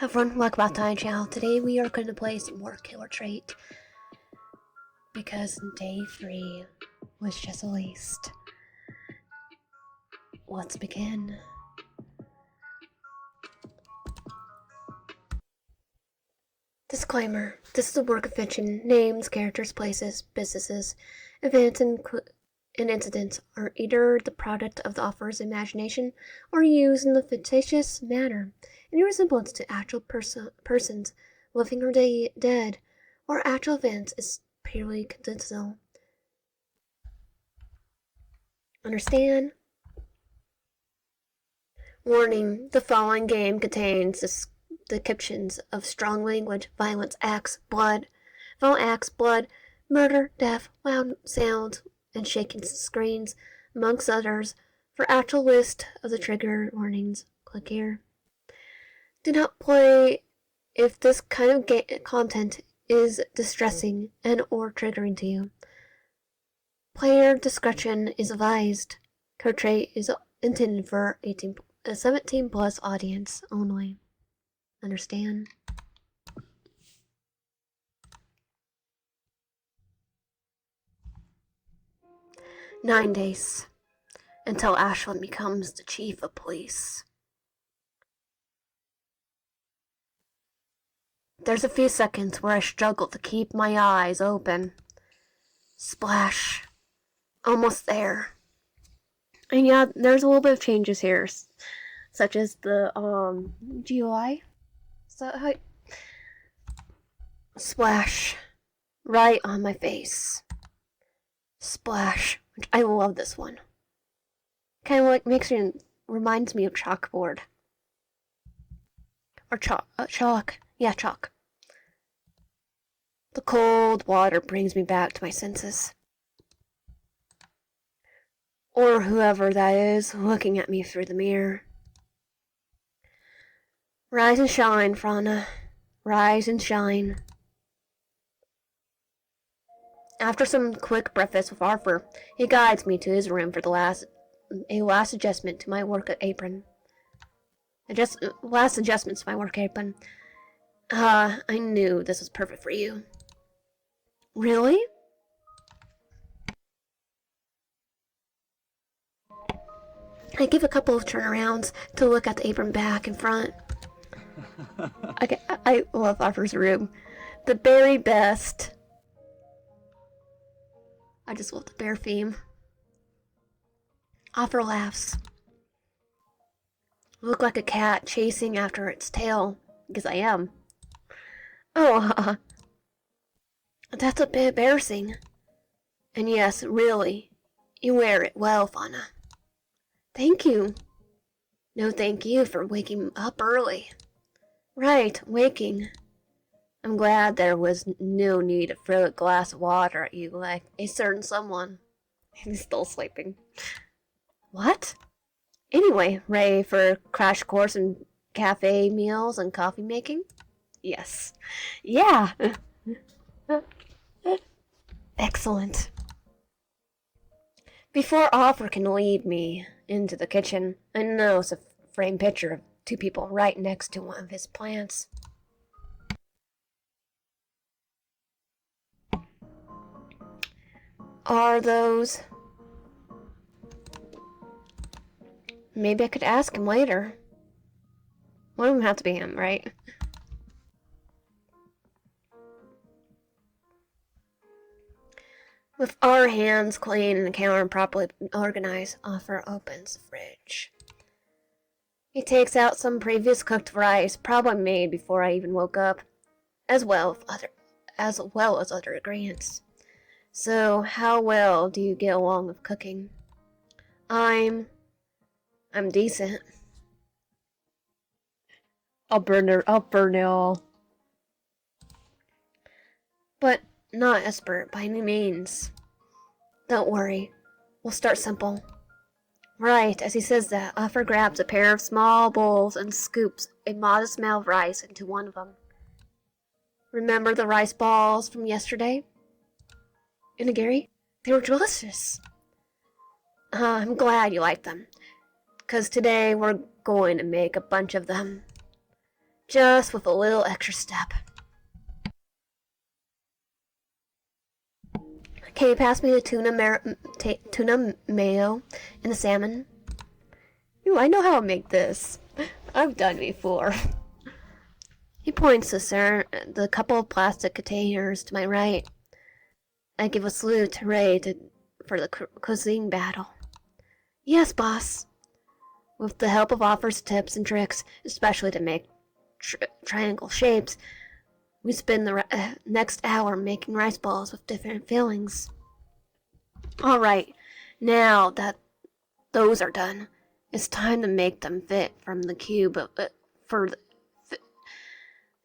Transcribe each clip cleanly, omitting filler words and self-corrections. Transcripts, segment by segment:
Everyone, welcome back to my channel. Today we are going to play some more Killer Trait because day 3 was just released. Let's begin. Disclaimer: this is a work of fiction. Names, characters, places, businesses, events, and incidents are either the product of the author's imagination or used in a fictitious manner. Any resemblance to actual persons, living or dead, or actual events is purely coincidental. Understand? Warning: the following game contains depictions of strong language, violent acts, blood, murder, death, loud sounds, and shaking screens, amongst others. For actual list of the trigger warnings, click here. Do not play if this kind of content is distressing and or triggering to you. Player discretion is advised. Killer Trait is intended for a 17 plus audience only. Understand? "9 days until Ashland becomes the chief of police. There's a few seconds where I struggle to keep my eyes open. Splash. Almost there. And yeah, there's a little bit of changes here, such as the GUI. So splash right on my face. Splash, which I love this one. Kind of like reminds me of chalkboard. Or chalk. Yeah, chalk. The cold water brings me back to my senses. Or whoever that is looking at me through the mirror. Rise and shine, Frana. Rise and shine. After some quick breakfast with Arthur, he guides me to his room for a last adjustment to my work apron. Last adjustments to my work apron. I knew this was perfect for you. Really? I give a couple of turnarounds to look at the apron back and front. I love Arthur's room. The very best. I just love the bear theme. Arthur laughs. Look like a cat chasing after its tail, because I am. Oh, that's a bit embarrassing. And yes, really, you wear it well, Fauna. Thank you. No thank you for waking up early. Right, waking. I'm glad there was no need to throw a glass of water at you like a certain someone. He's still sleeping. What? Anyway, ready for a crash course in cafe meals and coffee making? Yes. Yeah. Excellent. Before Arthur can lead me into the kitchen, I notice a framed picture of two people right next to one of his plants. Are those... Maybe I could ask him later. One of them have to be him, right? With our hands clean and the counter properly organized, Arthur opens the fridge. He takes out some previous cooked rice, probably made before I even woke up, as well as other ingredients. So, how well do you get along with cooking? I'm decent. I'll burn it all. But not expert by any means. Don't worry, we'll start simple. Right, as he says that, Arthur grabs a pair of small bowls and scoops a modest amount of rice into one of them. Remember the rice balls from yesterday? Inagiri? They were delicious. I'm glad you like them, because today we're going to make a bunch of them. just with a little extra step. Can you pass me the tuna mayo and the salmon? Ooh, I know how to make this. I've done it before. He points to the couple of plastic containers to my right. I give a salute to Ray for the cuisine battle. Yes, boss. With the help of offers, tips, and tricks, especially to make triangle shapes, we spend the next hour making rice balls with different fillings. Alright, now that those are done, it's time to make them fit from the cube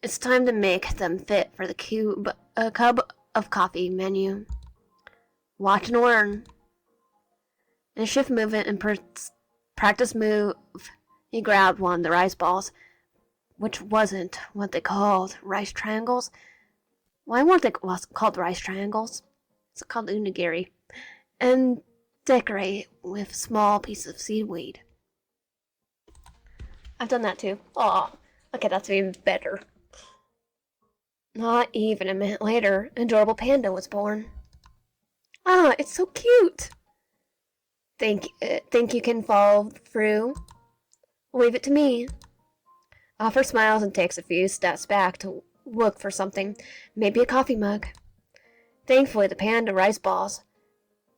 it's time to make them fit for the cup of coffee menu. Watch and learn. In a shift movement and practice move, he grabbed one of the rice balls, which wasn't what they called rice triangles. Why weren't they called rice triangles? It's called unigiri. And decorate with small pieces of seaweed. I've done that too. Aw, okay, that's even better. Not even a minute later, an adorable panda was born. Ah, it's so cute! Think you can follow through? Leave it to me. Offer smiles and takes a few steps back to look for something, maybe a coffee mug. Thankfully, the panda rice balls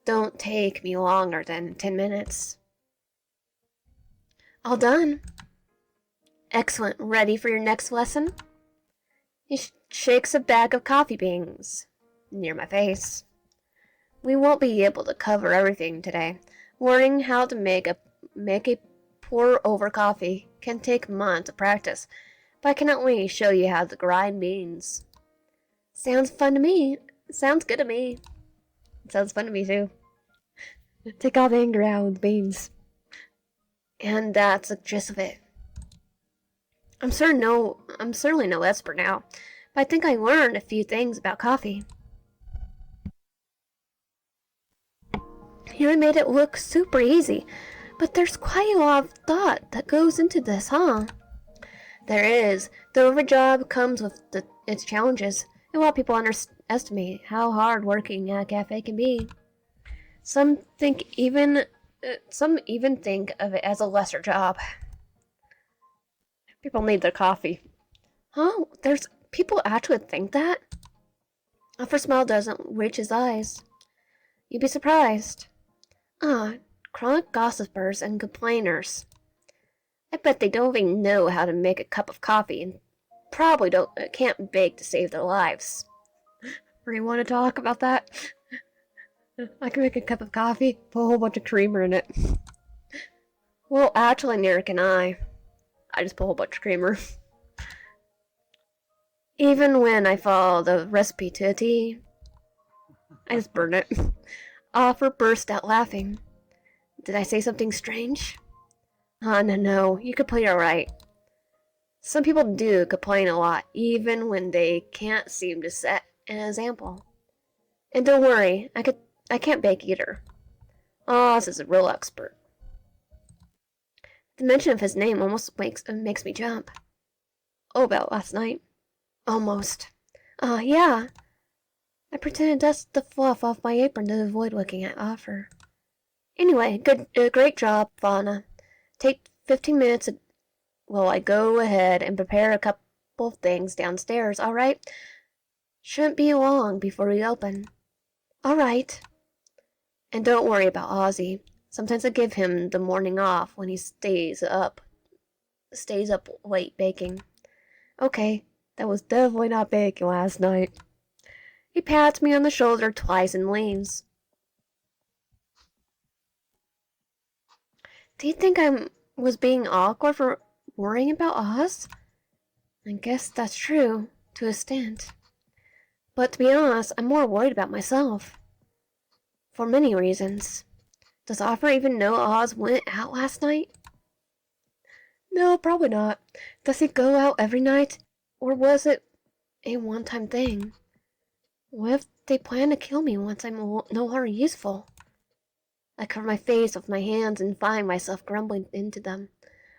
don't take me longer than 10 minutes. All done. Excellent. Ready for your next lesson? He shakes a bag of coffee beans near my face. We won't be able to cover everything today. Learning how to make a pour over coffee can take months of practice, but I can at least show you how to grind beans. Sounds fun to me. Sounds good to me. It sounds fun to me too. Take all the anger out with beans. And that's the gist of it. I'm certainly no expert now, but I think I learned a few things about coffee. You made it look super easy, but there's quite a lot of thought that goes into this, huh? There is. Though every job comes with its challenges, and a lot of people underestimate how hard working at a cafe can be. Some even think of it as a lesser job. People need their coffee. Huh? There's people actually think that? Offer smile doesn't reach his eyes. You'd be surprised. Chronic gossipers and complainers. I bet they don't even know how to make a cup of coffee and probably can't bake to save their lives. Or you want to talk about that? I can make a cup of coffee, put a whole bunch of creamer in it. Well, actually, neither can I. I just put a whole bunch of creamer. Even when I follow the recipe to a T, I just burn it. Offer burst out laughing. Did I say something strange? No, you could play alright. Some people do complain a lot, even when they can't seem to set an example. And don't worry, I can't bake either. Oz is a real expert. The mention of his name almost makes me jump. Oh, about last night? Almost. Yeah. I pretended to dust the fluff off my apron to avoid looking at Offer. Anyway, great job, Fauna. Take 15 minutes while I go ahead and prepare a couple of things downstairs, alright? Shouldn't be long before we open. Alright. And don't worry about Ozzy. Sometimes I give him the morning off when he stays up late baking. Okay, that was definitely not baking last night. He pats me on the shoulder twice and leaves. Do you think I was being awkward for worrying about Oz? I guess that's true, to a extent. But to be honest, I'm more worried about myself. For many reasons. Does Offer even know Oz went out last night? No, probably not. Does he go out every night? Or was it a one-time thing? What if they plan to kill me once I'm no longer useful? I cover my face with my hands and find myself grumbling into them.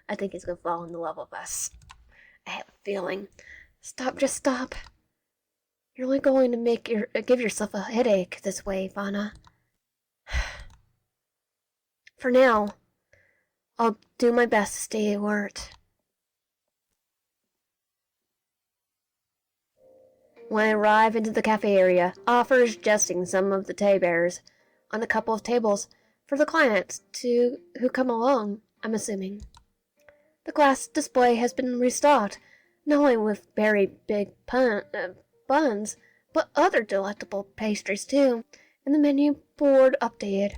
I think he's gonna fall in love with us. I have a feeling. Stop, just stop. You're only going to give yourself a headache this way, Fauna. For now, I'll do my best to stay alert. When I arrive into the cafe area, Offer is adjusting some of the teddy bears on a couple of tables for the clients who come along, I'm assuming. The glass display has been restocked, not only with very big buns, but other delectable pastries too, and the menu board updated.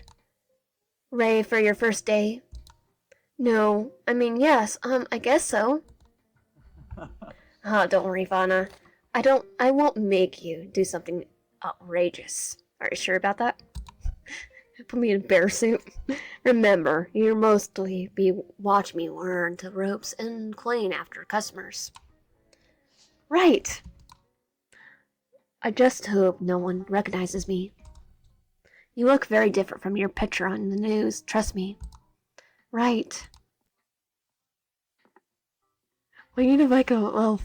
Ready for your first day? No, I mean yes, I guess so. Don't worry, Fauna. I won't make you do something outrageous. Are you sure about that? Put me in a bear suit. Remember, you mostly watch me learn the ropes and clean after customers. Right. I just hope no one recognizes me. You look very different from your picture on the news, trust me. Right. We need to make a little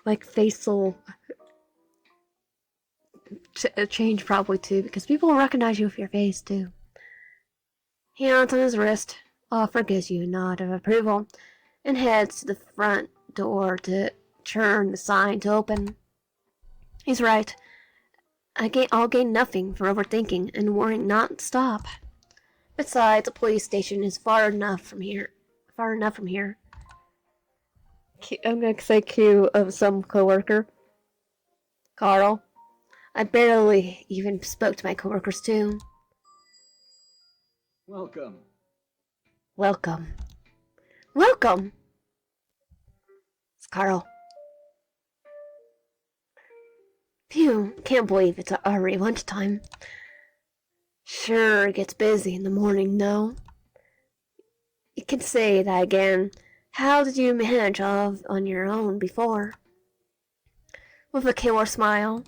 like facial change probably too, because people will recognize you with your face too. Hands on his wrist, Offer gives you a nod of approval, and heads to the front door to turn the sign to open. He's right. I'll gain nothing for overthinking and worrying non-stop. Besides, the police station is far enough from here. I'm gonna say Q of some coworker. Carl. I barely even spoke to my coworkers too. Welcome. Welcome. It's Carl. Phew, can't believe it's already lunchtime. Sure, it gets busy in the morning, though. You can say that again. How did you manage all on your own before? With a killer smile.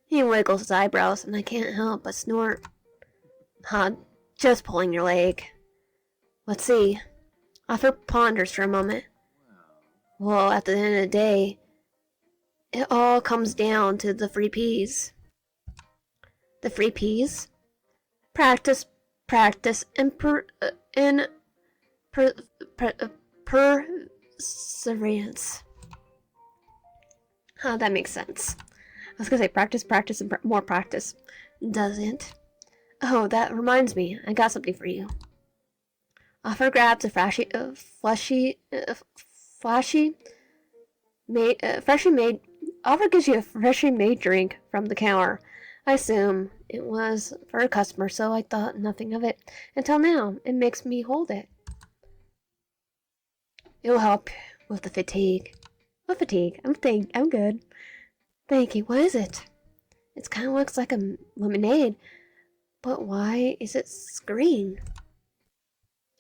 He wiggles his eyebrows, and I can't help but snort. Just pulling your leg. Let's see. Arthur ponders for a moment. Well, at the end of the day, it all comes down to the free peas. The free peas? Practice, and perseverance. That makes sense. I was gonna say practice, and more practice. Doesn't. Oh, that reminds me. I got something for you. Offer grabs a freshly made. Offer gives you a freshly made drink from the counter. I assume it was for a customer, so I thought nothing of it until now. It makes me hold it. It'll help with the fatigue. What fatigue? I'm good. Thank you. What is it? It kind of looks like a lemonade, but why is it green?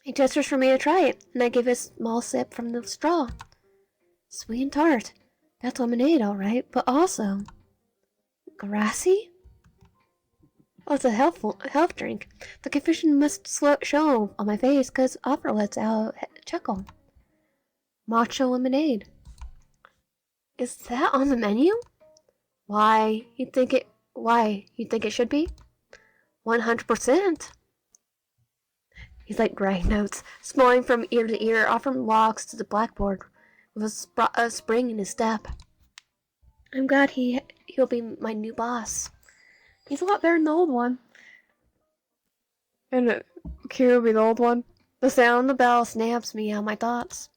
He gestures for me to try it, and I give a small sip from the straw. Sweet and tart. That's lemonade, all right, but also grassy. Oh, it's a health drink. The confusion must show on my face, 'cause Offer lets out a chuckle. Matcha lemonade. Is that on the menu? Why you think it should be? 100%. He's like writing notes, smiling from ear to ear, offering walks to the blackboard with a spring in his step. I'm glad he'll be my new boss. He's a lot better than the old one. And Q will be the old one. The sound of the bell snaps me out of my thoughts.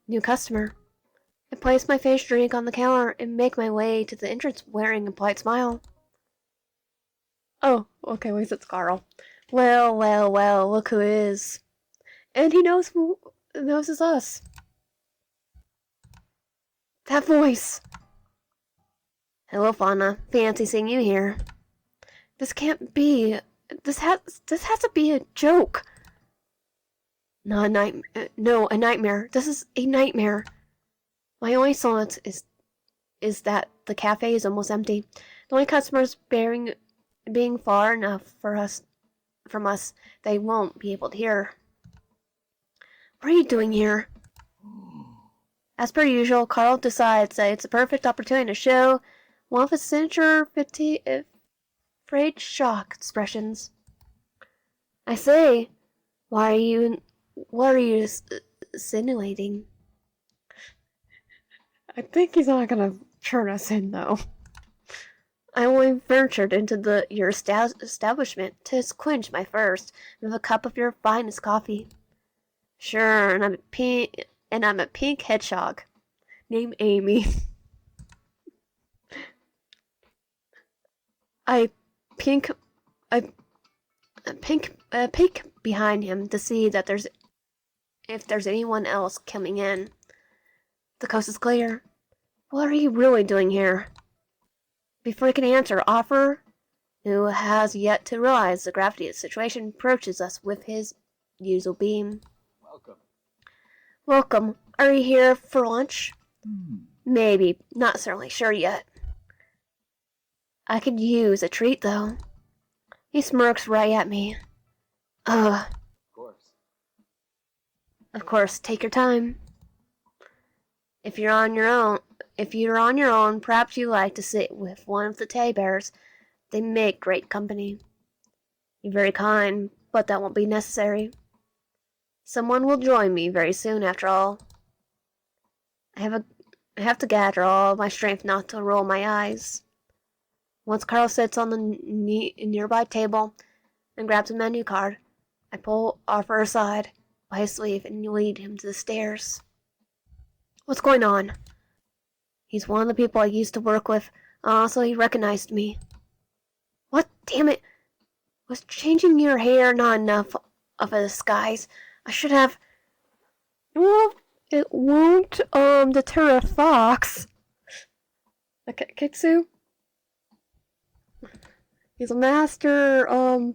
New customer. I place my face drink on the counter and make my way to the entrance wearing a polite smile. Oh, okay, wait, it's Carl. Well, look who it is. And he knows it's us. That voice. Hello, Fauna. Fancy seeing you here. This can't be. This has to be a joke. Not a nightmare. No, a nightmare. This is a nightmare. My only solace is that the cafe is almost empty. The only customers being far enough from us, they won't be able to hear. What are you doing here? As per usual, Carl decides that it's a perfect opportunity to show one of his signature afraid shock expressions. I say, what are you insinuating? I think he's not gonna turn us in, though. I only ventured into your establishment to quench my thirst with a cup of your finest coffee. Sure, and I'm a pink hedgehog named Amy. I pink, I peek behind him to see that if there's anyone else coming in. The coast is clear. What are you really doing here? Before he can answer, Offer, who has yet to realize the gravity of the situation, approaches us with his usual beam. Welcome. Are you here for lunch? Maybe. Not certainly sure yet. I could use a treat, though. He smirks right at me. Of course, take your time. If you're on your own, perhaps you like to sit with one of the teddy bears. They make great company. You're very kind, but that won't be necessary. Someone will join me very soon, after all. I have to gather all my strength not to roll my eyes. Once Carl sits on the nearby table and grabs a menu card, I pull Arthur aside by his sleeve and lead him to the stairs. What's going on? He's one of the people I used to work with, so he recognized me. What? Damn it! Was changing your hair not enough of a disguise? I should have... Well, it won't, deter a fox. Okay, Kitsu? He's a master, of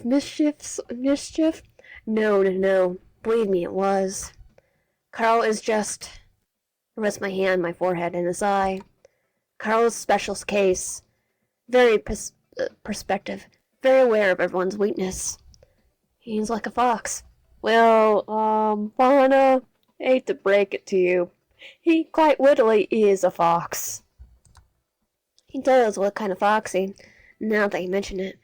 mischief? No. Believe me, it was. Carl is just... I rest my hand on my forehead and his eye. Carl's special case. Very perspective. Very aware of everyone's weakness. He's like a fox. Well, Fauna, hate to break it to you. He quite literally is a fox. He does look kind of foxy, now that you mention it.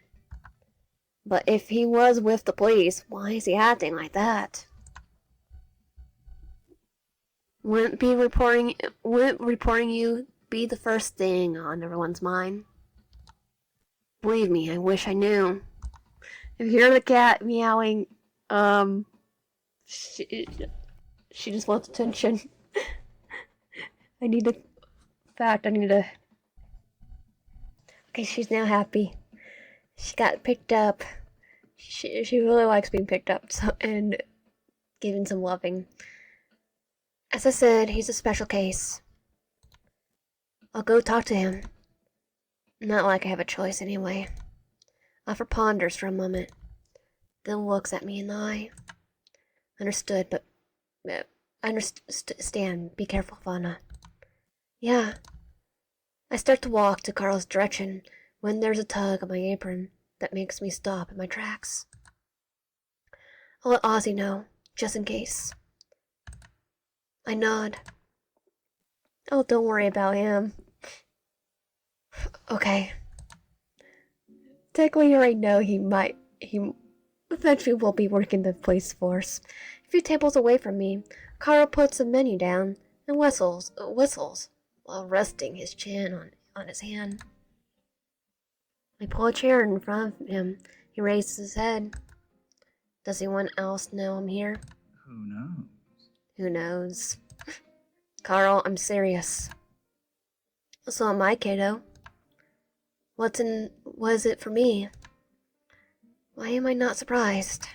But if he was with the police, why is he acting like that? Wouldn't reporting you be the first thing on everyone's mind? Believe me, I wish I knew. If you hear the cat meowing, she just wants attention. I need to... Okay, she's now happy. She got picked up. She really likes being picked up and given some loving. As I said, he's a special case. I'll go talk to him. Not like I have a choice anyway. Offer ponders for a moment, then looks at me in the eye. Understood, but... understand. Be careful, Fauna. Yeah. I start to walk to Carl's direction when there's a tug on my apron that makes me stop in my tracks. I'll let Ozzy know, just in case. I nod. Oh, don't worry about him. Okay. Technically, you already know he eventually will be working the police force. A few tables away from me, Carl puts a menu down and whistles while resting his chin on his hand. I pull a chair in front of him. He raises his head. Does anyone else know I'm here? Who knows? Carl, I'm serious. So am I, kiddo. What is it for me? Why am I not surprised?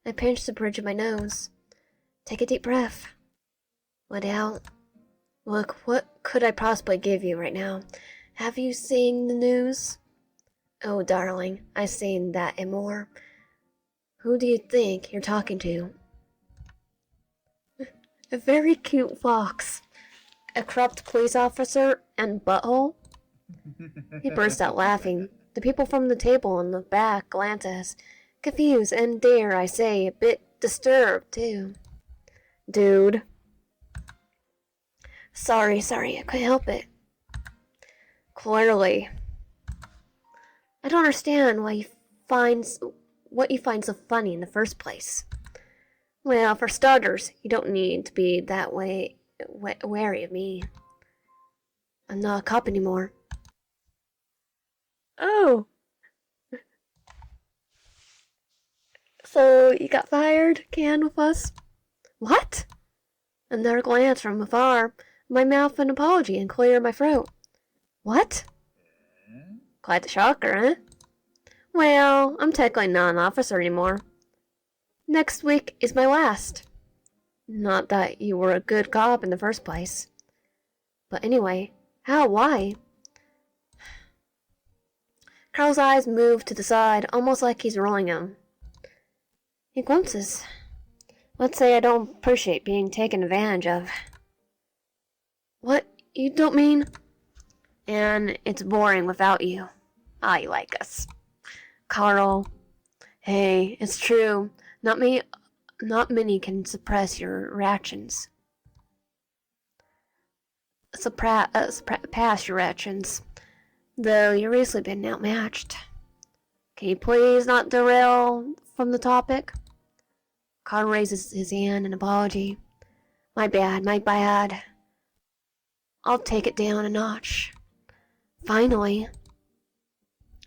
I pinch the bridge of my nose. Take a deep breath. Let out. Look, what could I possibly give you right now? Have you seen the news? Oh, darling, I've seen that and more. Who do you think you're talking to? A very cute fox. A corrupt police officer and butthole? He burst out laughing. The people from the table in the back glance at us, confused and, dare I say, a bit disturbed, too. Dude. Sorry, I couldn't help it. Clearly. I don't understand what you find so funny in the first place. Well, for starters, you don't need to be that way wary of me. I'm not a cop anymore. Oh, so you got fired? Can with us? What? Another glance from afar, my mouth an apology and clear my throat. What? Quite the shocker, eh? Well, I'm technically not an officer anymore. Next week is my last. Not that you were a good cop in the first place. But anyway, how? Why? Carl's eyes move to the side, almost like he's rolling them. He glimpses. Let's say I don't appreciate being taken advantage of. What? You don't mean? And it's boring without you. Ah, you like us. Carl. Hey, it's true. Not many can suppress your reactions. Pass your reactions. Though you've recently been outmatched. Can you please not derail from the topic? Carl raises his hand in apology. My bad. I'll take it down a notch. Finally.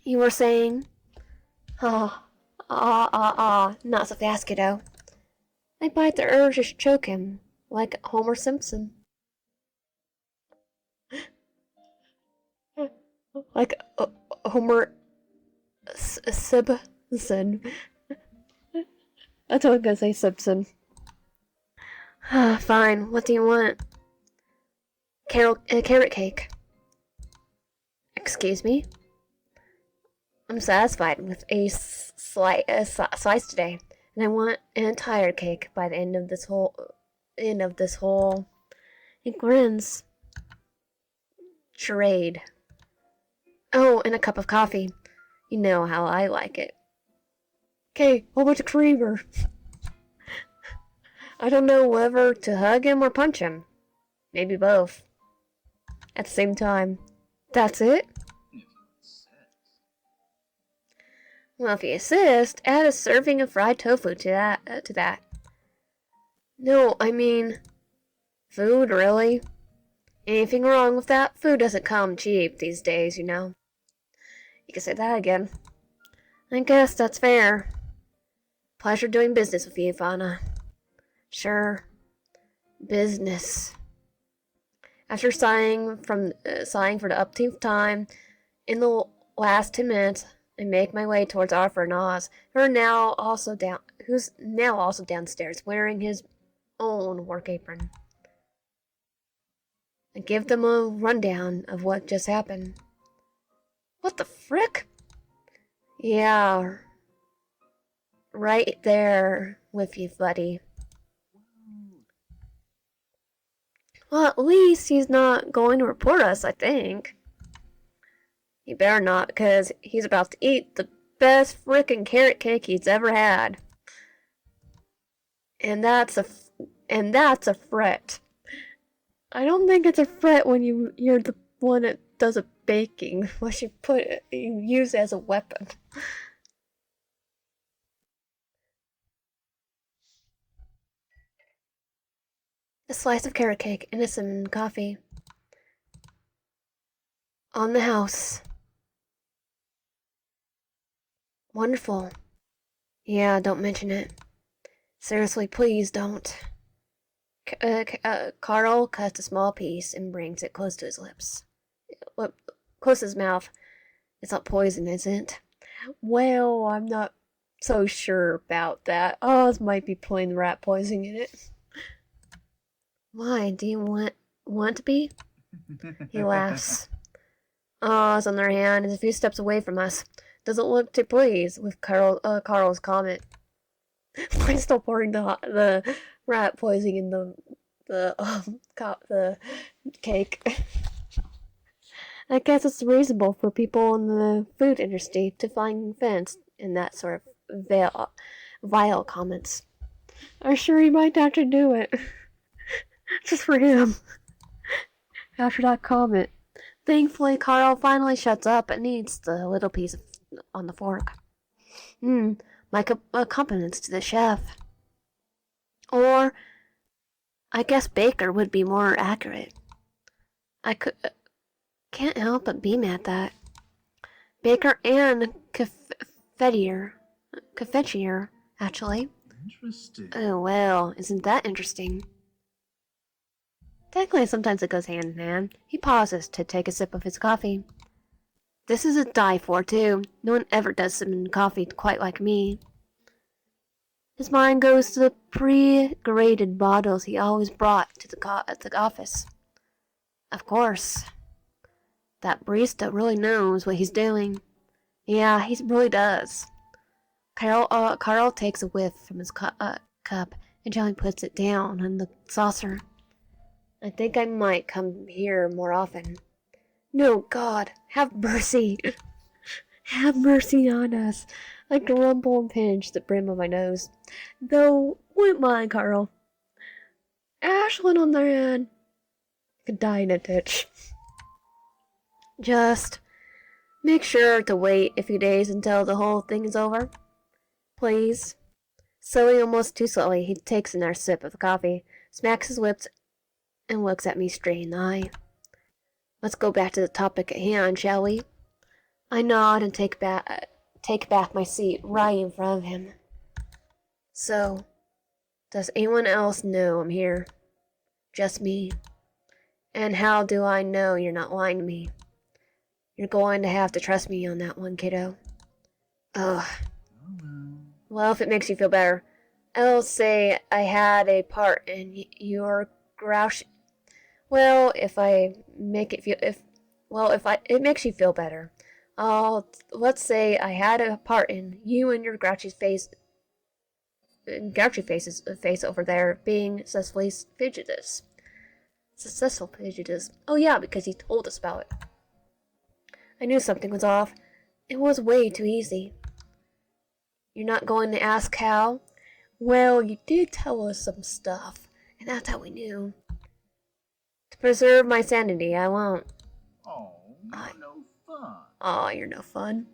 You were saying? Not so fast, kiddo. I bite the urge to choke him, like Homer Simpson. Like Homer Simpson. I thought I was gonna say Simpson. Fine, what do you want? Carrot cake. Excuse me? I'm satisfied with a slice today, and I want an entire cake by the end of this whole. He grins. Charade. Oh, and a cup of coffee. You know how I like it. Okay, whole bunch of creamer. I don't know whether to hug him or punch him. Maybe both. At the same time. That's it? Well, if you insist, add a serving of fried tofu to that. No, I mean... Food, really? Anything wrong with that? Food doesn't come cheap these days, you know. You can say that again. I guess that's fair. Pleasure doing business with you, Fauna. Sure. Business. After sighing for the upteenth time, in the last 10 minutes, I make my way towards Arthur and Oz, who's now also downstairs, wearing his own work apron. I give them a rundown of what just happened. What the frick? Yeah. Right there with you, buddy. Well, at least he's not going to report us, I think. He better not, because he's about to eat the best frickin' carrot cake he's ever had. And that's a fret. I don't think it's a fret when you're the one that does a baking. What you use it as a weapon. A slice of carrot cake and some coffee. On the house. Wonderful. Yeah, don't mention it. Seriously, please don't. Carl cuts a small piece and brings it close to his lips. Close to his mouth. It's not poison, is it? Well, I'm not so sure about that. Oz might be putting rat poison in it. Why? Do you want to be? He laughs. Oz, on the other hand, is a few steps away from us. Doesn't look too pleased with Carl's comment. I'm still pouring the rat poisoning in the cake. I guess it's reasonable for people in the food industry to find offense in that sort of vile comments. I'm sure he might have to do it. Just for him. After that comment. Thankfully, Carl finally shuts up and eats the little piece on the fork. My compliments to the chef. Or, I guess baker would be more accurate. I can't help but beam at that. Baker and confeitier, actually. Interesting. Oh well, isn't that interesting? Technically, sometimes it goes hand in hand. He pauses to take a sip of his coffee. This is a die for, too. No one ever does some coffee quite like me. His mind goes to the pre-graded bottles he always brought to the office. Of course. That barista really knows what he's doing. Yeah, he really does. Carl takes a whiff from his cup and gently puts it down on the saucer. I think I might come here more often. No, God, have mercy. Have mercy on us. I grumble and pinch the brim of my nose. Though, wouldn't mind, Carl. Ashlyn, on the other hand, could die in a ditch. Just make sure to wait a few days until the whole thing is over. Please. Slowly, almost too slowly, he takes another sip of the coffee, smacks his lips, and looks at me straight in the eye. Let's go back to the topic at hand, shall we? I nod and take back my seat right in front of him. So, does anyone else know I'm here? Just me. And how do I know you're not lying to me? You're going to have to trust me on that one, kiddo. Ugh. Well, if it makes you feel better, I'll say I had a part in your grouch. Well, if it makes you feel better, let's say I had a part in you and your grouchy face's face over there being successful fugitives. Oh yeah, because he told us about it. I knew something was off. It was way too easy. You're not going to ask how? Well, you did tell us some stuff, and that's how we knew. To preserve my sanity, I won't. Oh, you're no fun. Aw, you're no fun.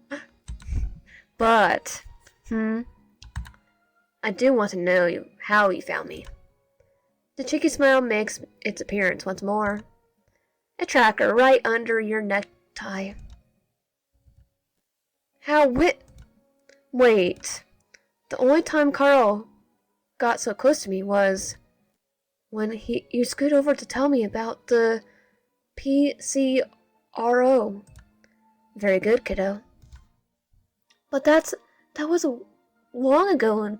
But, I do want to know how you found me. The cheeky smile makes its appearance once more. A tracker right under your necktie. Wait. The only time Carl got so close to me was when you scoot over to tell me about the PCRO. Very good, kiddo. But that was long ago and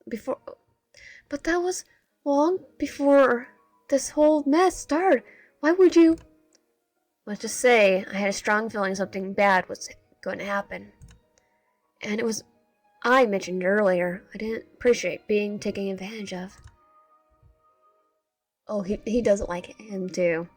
before. But that was long before this whole mess started. Why would you? Let's just say I had a strong feeling something bad was going to happen. And it was, I mentioned earlier, I didn't appreciate being taken advantage of. Oh, he doesn't like him too.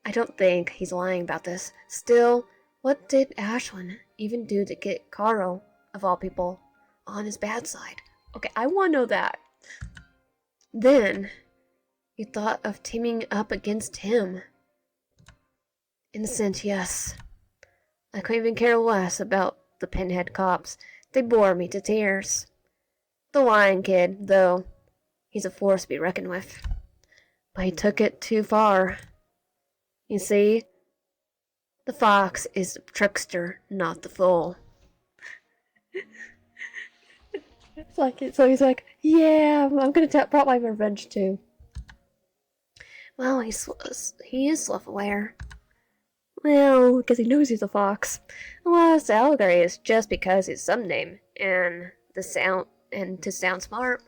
I don't think he's lying about this. Still, what did Ashlyn even do to get Carl, of all people, on his bad side? Okay, I want to know that. Then, you thought of teaming up against him. Innocent, yes. I couldn't even care less about the pinhead cops. They bore me to tears. The lion kid, though, he's a force to be reckoned with. But he took it too far. You see, the fox is the trickster, not the fool. So he's like, yeah, I'm gonna prop my revenge too. Well, he is self-aware. Well, because he knows he's a fox. Unless the allegory is just because he's some name and to sound smart.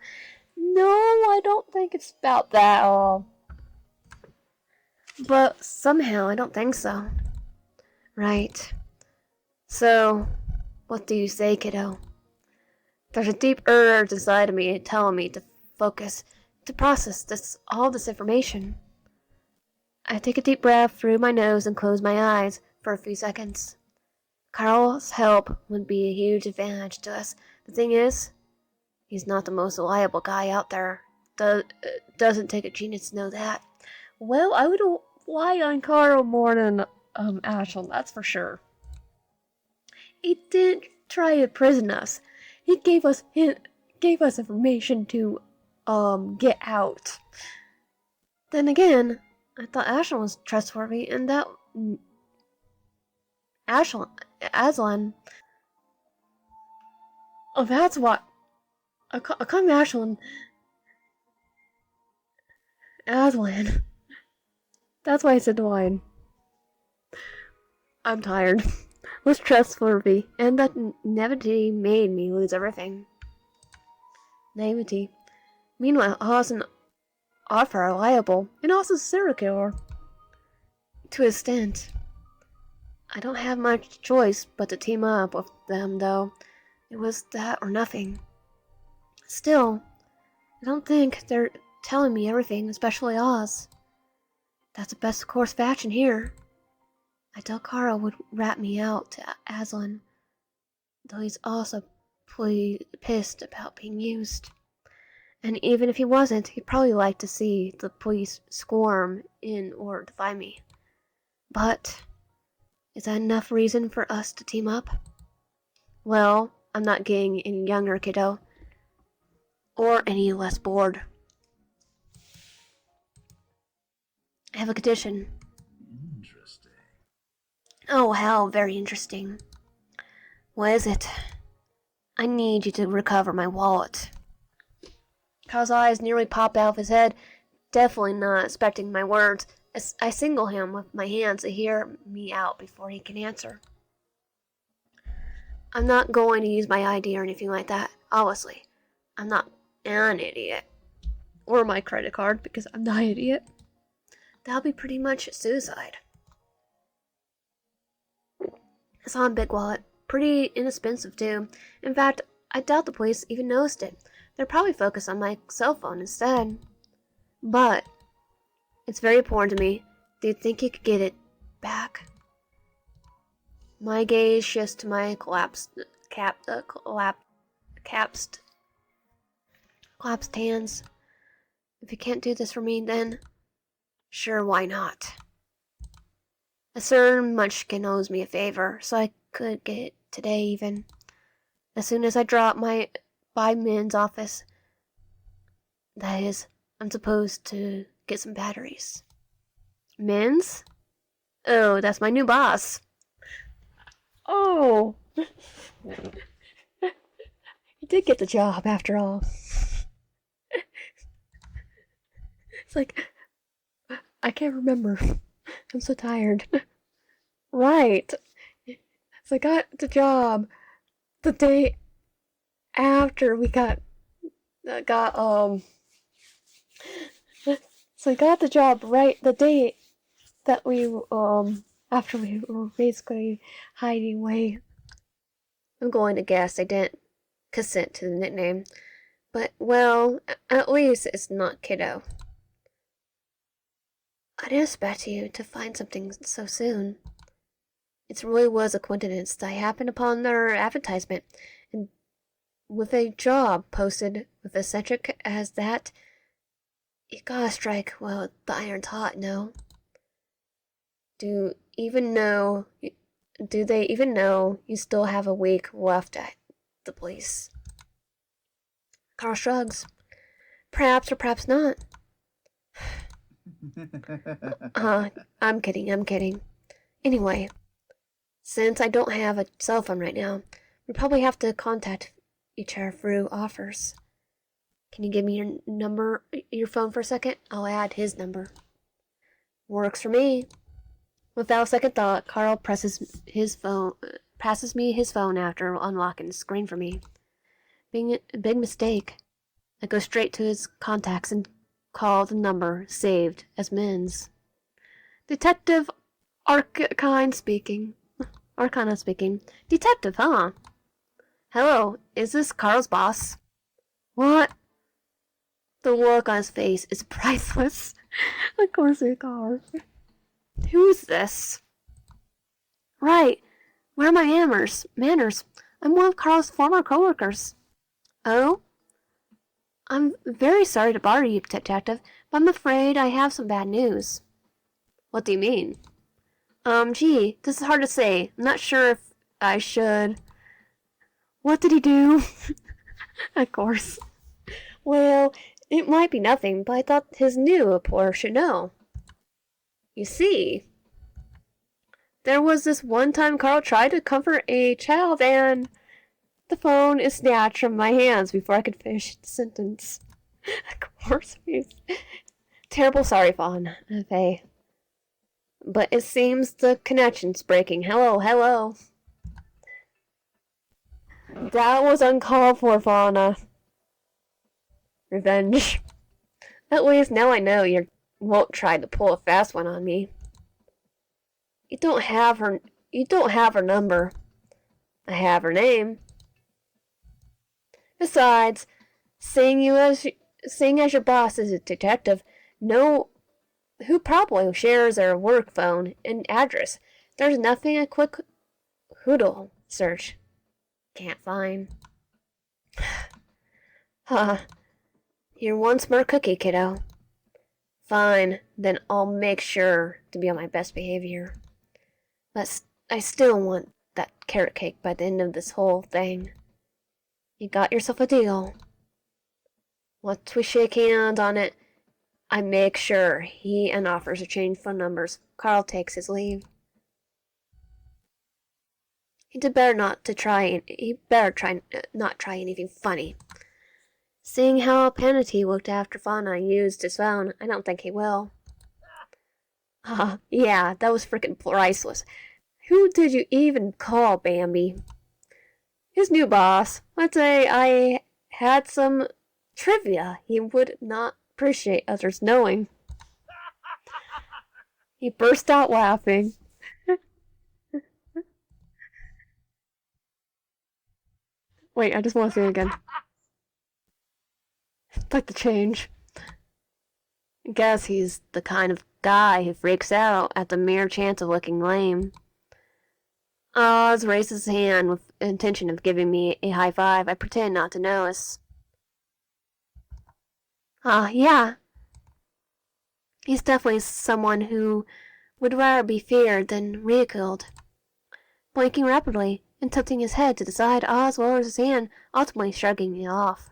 No, I don't think it's about that at all. But somehow I don't think so. Right. So, what do you say, kiddo? There's a deep urge inside of me telling me to focus, to process all this information. I take a deep breath through my nose and close my eyes for a few seconds. Carl's help would be a huge advantage to us. The thing is, He's not the most reliable guy out there. Doesn't take a genius to know that. Well, I would rely on Carl more than Ashland, that's for sure. He didn't try to prison us. He gave us information to get out. Then again, I thought Ashland was trustworthy, and that Aslan. Oh, that's what. I call him Ashland. Aslan. That's why I said wine. I'm tired. Was trustworthy, and that naivety made me lose everything. Naivety. Meanwhile, Oz and Arthur are reliable, and Oz is a serial killer. To an extent. I don't have much choice but to team up with them, though. It was that or nothing. Still, I don't think they're telling me everything, especially Oz. That's the best course of action here. I doubt Carl would rat me out to Aslan, though he's also pissed about being used. And even if he wasn't, he'd probably like to see the police swarm in order to find me. But is that enough reason for us to team up? Well, I'm not getting any younger, kiddo. Or any less bored. I have a condition. Interesting. Oh, how very interesting. What is it? I need you to recover my wallet. Carl's eyes nearly pop out of his head, definitely not expecting my words. I single him with my hands to hear me out before he can answer. I'm not going to use my ID or anything like that, obviously. I'm not an idiot. Or my credit card, because I'm not an idiot. That'll be pretty much suicide. It's on Big Wallet. Pretty inexpensive, too. In fact, I doubt the police even noticed it. They're probably focused on my cell phone instead. But it's very important to me. Do you think you could get it back? My gaze shifts to my collapsed hands. If you can't do this for me, then sure, why not? A certain munchkin owes me a favor, so I could get it today even. As soon as I drop by Min's office. That is, I'm supposed to get some batteries. Min's? Oh, that's my new boss. Oh! You did get the job, after all. It's like, I can't remember. I'm so tired. Right. So I got the job the day after we got so I got the job right the day that we after we were basically hiding away. I'm going to guess I didn't consent to the nickname. But, well, at least it's not kiddo. I didn't expect you to find something so soon. It really was a coincidence that I happened upon their advertisement, and with a job posted with eccentric as that, you gotta strike while the iron's hot, no? Do they even know you still have a week left at the place? Carl shrugs. Perhaps or perhaps not. I'm kidding. Anyway, since I don't have a cell phone right now, we probably have to contact each other through offers. Can you give me your phone for a second? I'll add his number. Works for me. Without a second thought, Carl passes me his phone after unlocking the screen for me. Being a big mistake. I go straight to his contacts and call the number saved as Min's. Detective Arcana speaking. Detective, huh? Hello, is this Carl's boss? What? The look on his face is priceless. Of course it's Carl. Who's this? Right. Where are my manners? I'm one of Carl's former coworkers. Oh? I'm very sorry to bother you, Detective, but I'm afraid I have some bad news. What do you mean? Gee, this is hard to say. I'm not sure if I should. What did he do? Of course. Well, it might be nothing, but I thought his new employer should know. You see, there was this one time Carl tried to comfort a child and the phone is snatched from my hands before I could finish the sentence. Of course, he's terrible sorry, Fawn. Faye. But it seems the connection's breaking. Hello, hello. That was uncalled for, Fauna. Revenge. At least now I know you won't try to pull a fast one on me. You don't have her. You don't have her number. I have her name. Besides, seeing as your boss is a detective, no, who probably shares their work phone and address. There's nothing a quick hoodle search can't find. Huh. You're one smart cookie, kiddo. Fine, then I'll make sure to be on my best behavior. But I still want that carrot cake by the end of this whole thing. You got yourself a deal. Once we shake hands on it, I make sure he and offers to change phone numbers. Carl takes his leave. He'd better not to try. He better try not try anything funny. Seeing how Panatee looked after Fauna used his phone, I don't think he will. Yeah, that was frickin' priceless. Who did you even call, Bambi? His new boss. Let's say I had some trivia he would not appreciate others knowing. He burst out laughing. Wait, I just want to say it again. I'd like to change. I guess he's the kind of guy who freaks out at the mere chance of looking lame. Oz raises his hand with the intention of giving me a high five. I pretend not to notice. Yeah. He's definitely someone who would rather be feared than ridiculed. Blinking rapidly and tilting his head to the side, Oz lowers his hand, ultimately shrugging it off.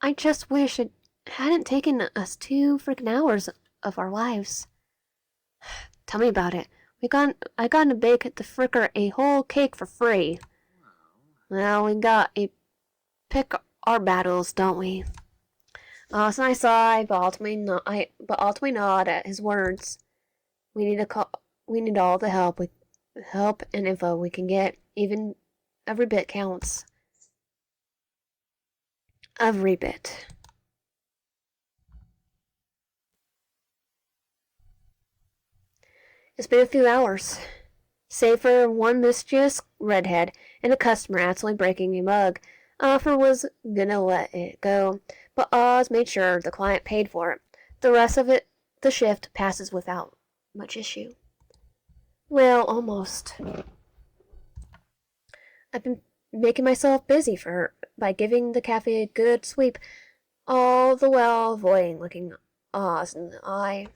I just wish it hadn't taken us 2 freaking hours of our lives. Tell me about it. I got to bake the fricker a whole cake for free. Well, we got to pick our battles, don't we? So I sigh, but ultimately nod at his words. We need all the help and info we can get. Even every bit counts. Every bit. It's been a few hours. Save for one mischievous redhead and a customer accidentally breaking a mug. Offer was gonna let it go, but Oz made sure the client paid for it. The rest of the shift passes without much issue. Well, almost. I've been making myself busy for her by giving the cafe a good sweep, all the while avoiding looking Oz in the eye.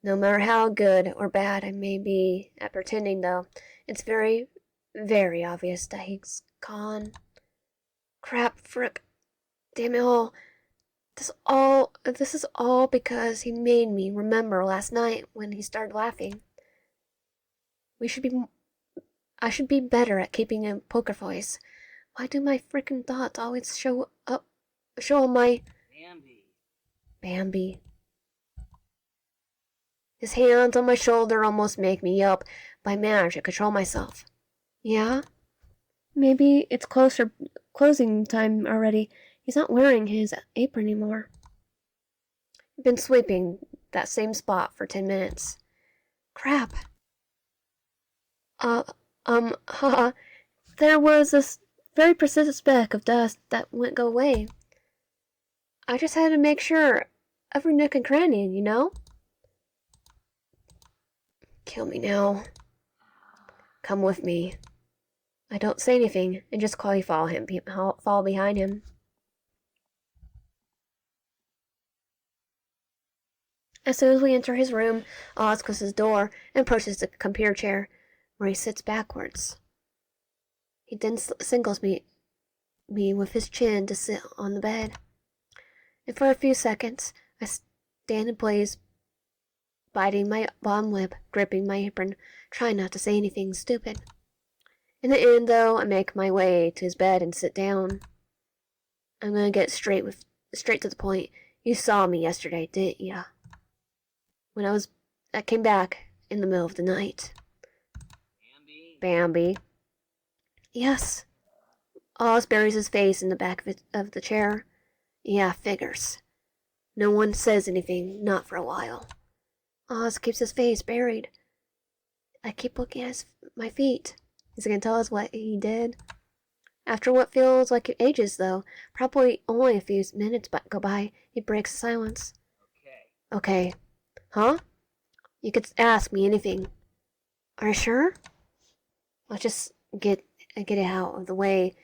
No matter how good or bad I may be at pretending, though, it's very, very obvious that he's gone. Crap, frick, damn it all. This is all because he made me remember last night when he started laughing. I should be better at keeping a poker face. Why do my frickin' thoughts always show my Bambi? His hands on my shoulder almost make me yelp, but I manage to control myself. Yeah? Maybe it's closing time already. He's not wearing his apron anymore. I've been sweeping that same spot for 10 minutes. Crap. Haha. There was this very persistent speck of dust that wouldn't go away. I just had to make sure every nook and cranny, you know? Kill me now. Come with me. I don't say anything and just quietly follow behind him. As soon as we enter his room, Oz closes his door and approaches the computer chair, where he sits backwards. He then singles me with his chin to sit on the bed. And for a few seconds, I stand in place, biting my bottom lip, gripping my apron, trying not to say anything stupid. In the end, though, I make my way to his bed and sit down. I'm gonna get straight to the point. You saw me yesterday, didn't ya? When I came back in the middle of the night. Bambi. Yes. Oz buries his face in the back of the chair. Yeah, figures. No one says anything, not for a while. Oz keeps his face buried. I keep looking at my feet. Is he gonna tell us what he did? After what feels like ages, though, probably only a few minutes go by, he breaks the silence. Okay. Huh? You could ask me anything. Are you sure? Let's just get it out of the way.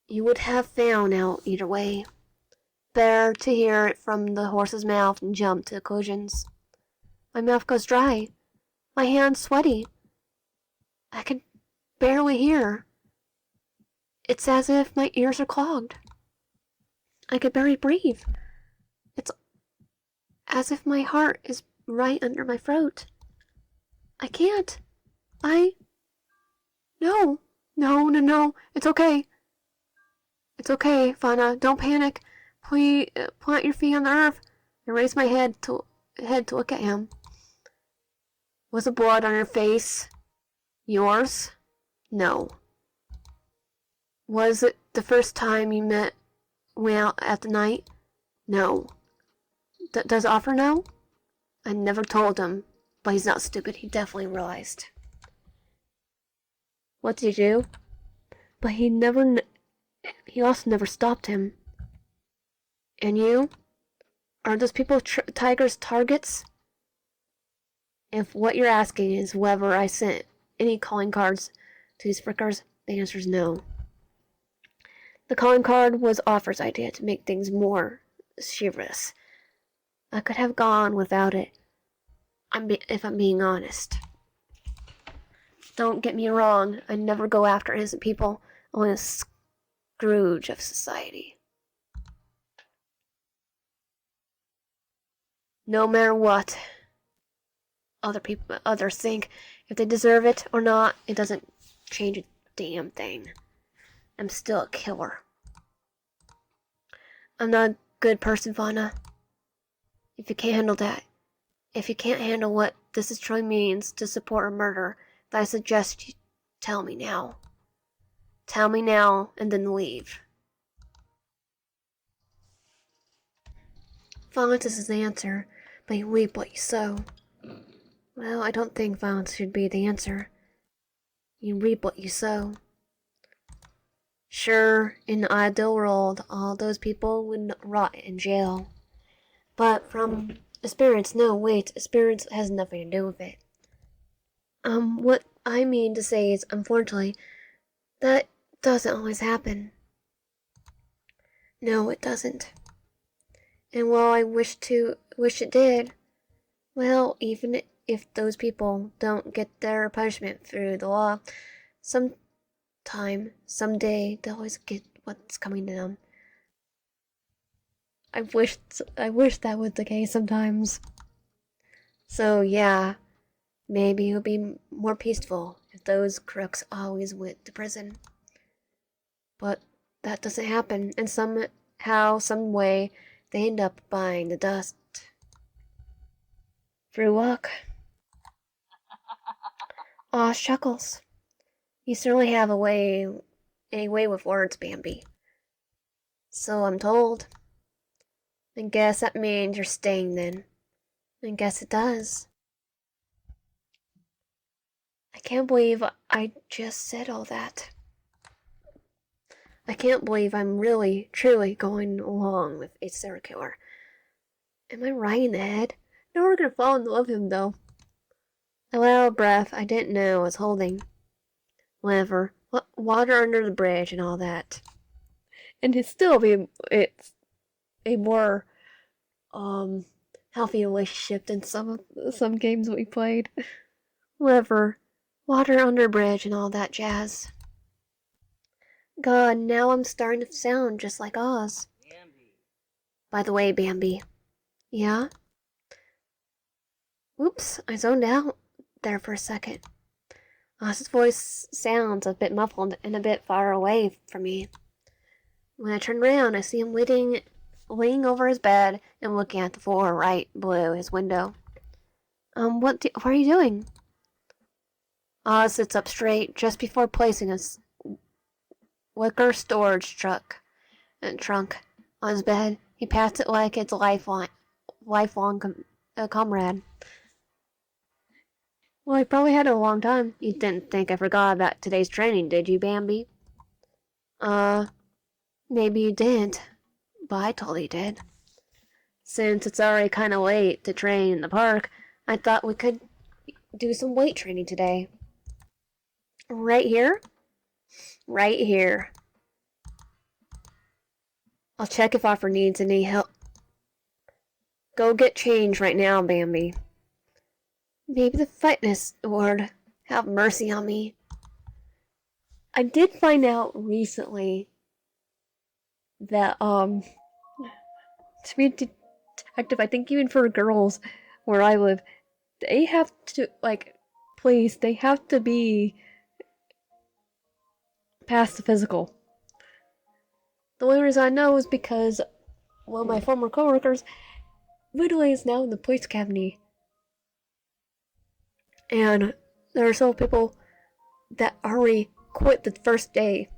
You would have found out either way. Better to hear it from the horse's mouth and jump to conclusions. My mouth goes dry. My hands sweaty. I can barely hear. It's as if my ears are clogged. I could barely breathe. It's as if my heart is right under my throat. I can't. No. It's okay. It's okay, Fauna. Don't panic. Please plant your feet on the earth. I raise my head to look at him. Was the blood on your face yours? No. Was it the first time you went out at the night? No. Does Offer know? I never told him, but he's not stupid. He definitely realized. What did you do? But he also never stopped him. And you? Are those people Tiger's targets? If what you're asking is whether I sent any calling cards to these frickers, the answer is no. The calling card was Offer's idea to make things more chivalrous. I could have gone without it, if I'm being honest. Don't get me wrong, I never go after innocent people. I'm a Scrooge of society. No matter what others think, if they deserve it or not, it doesn't change a damn thing. I'm still a killer. I'm not a good person, Fauna. If you can't handle what this truly means to support a murder, then I suggest you tell me now. Tell me now and then leave. Violence is the answer, but you reap what you sow. Well, I don't think violence should be the answer. You reap what you sow. Sure, in the ideal world, all those people would rot in jail. But from experience, no, wait, experience has nothing to do with it. What I mean to say is, unfortunately, that doesn't always happen. No, it doesn't. And while I wish it did, well, even if those people don't get their punishment through the law, someday, they'll always get what's coming to them. I wish that was the case sometimes. So yeah, maybe it would be more peaceful if those crooks always went to prison. But that doesn't happen, and somehow, some way, they end up buying the dust. Through luck. Aw, shuckles. You certainly have a way with words, Bambi. So I'm told. I guess that means you're staying then. I guess it does. I can't believe I just said all that. I can't believe I'm really, truly going along with a serial killer. Am I right in the head? No, we're gonna fall in love with him, though. A loud breath I didn't know I was holding. Whatever. Water under the bridge and all that. And it's a more, healthy relationship than some games we played. Whatever. Water under bridge and all that jazz. God, now I'm starting to sound just like Oz. By the way, Bambi. Yeah? Oops, I zoned out there for a second. Oz's voice sounds a bit muffled and a bit far away from me. When I turn around, I see him leaning over his bed and looking at the floor right below his window. What are you doing? Oz sits up straight just before placing his wicker storage trunk on his bed. He pats it like it's a lifelong comrade. Well, I probably had it a long time. You didn't think I forgot about today's training, did you, Bambi? Maybe you didn't, but I totally did. Since it's already kind of late to train in the park, I thought we could do some weight training today. Right here? Right here. I'll check if Offer needs any help. Go get change right now, Bambi. Maybe the fitness ward have mercy on me. I did find out recently that, to be a detective, I think even for girls where I live, they have to, they have to be past the physical. The only reason I know is because one of my former coworkers literally is now in the police academy. And there are several people that already quit the first day.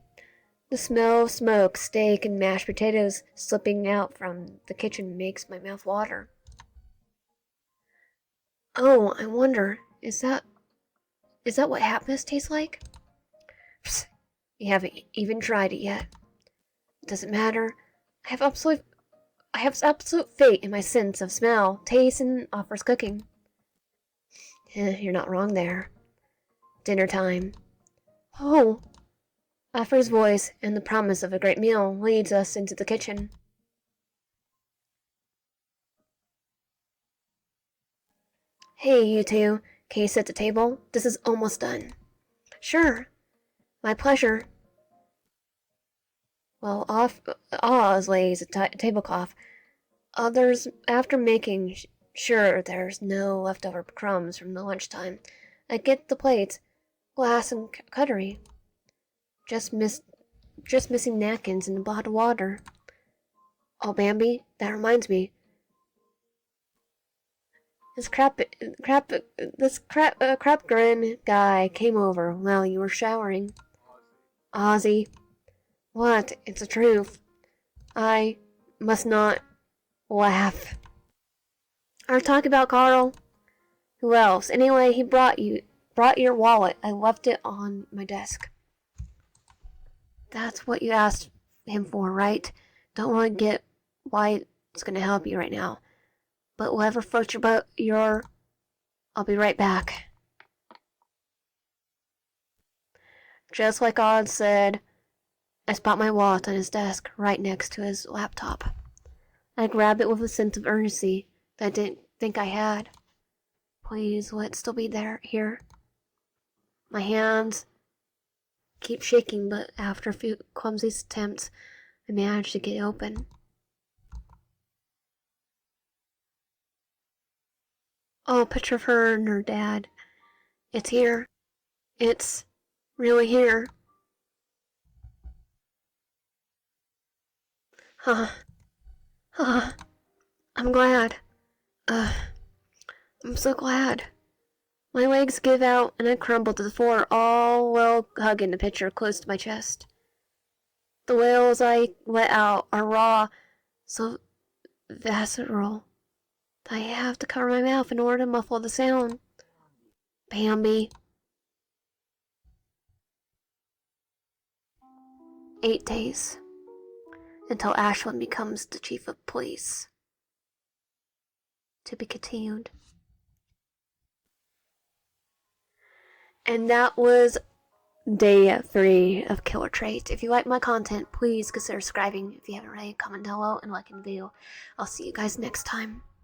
The smell of smoke, steak, and mashed potatoes slipping out from the kitchen makes my mouth water. Oh, I wonder, is that what happiness tastes like? Psst, you haven't even tried it yet. It doesn't matter. I have absolute faith in my sense of smell, taste, and Offer's cooking. You're not wrong there. Dinner time. Oh! Offer's voice and the promise of a great meal leads us into the kitchen. Hey, you two. Can you sit at the table? This is almost done. Sure. My pleasure. Well, Oz lays a tablecloth. Others, after making sure there's no leftover crumbs from the lunchtime, I get the plates, glass, and cutlery. Just missing napkins and a bottle of water. Oh, Bambi, that reminds me. This crap grin guy came over while you were showering. Ozzy, what? It's the truth. I must not laugh. Are talking about Carl? Who else? Anyway, he brought your wallet. I left it on my desk. That's what you asked him for, right? Don't really get why it's gonna help you right now. But whatever floats your boat, I'll be right back. Just like Odd said, I spot my wallet on his desk, right next to his laptop. I grab it with a sense of urgency that I didn't think I had. Please let it still be here. My hands keep shaking, but after a few clumsy attempts, I manage to get it open. Oh, a picture of her and her dad. It's here. It's really here. Huh. Huh. I'm glad. I'm so glad. My legs give out and I crumble to the floor, all while hugging the picture close to my chest. The wails I let out are raw, so visceral. I have to cover my mouth in order to muffle the sound. Bambi. 8 days. Until Ashland becomes the chief of police. To be continued. And that was day 3 of Killer Trait. If you like my content, please consider subscribing. If you haven't already, comment down below and liking the video. I'll see you guys next time.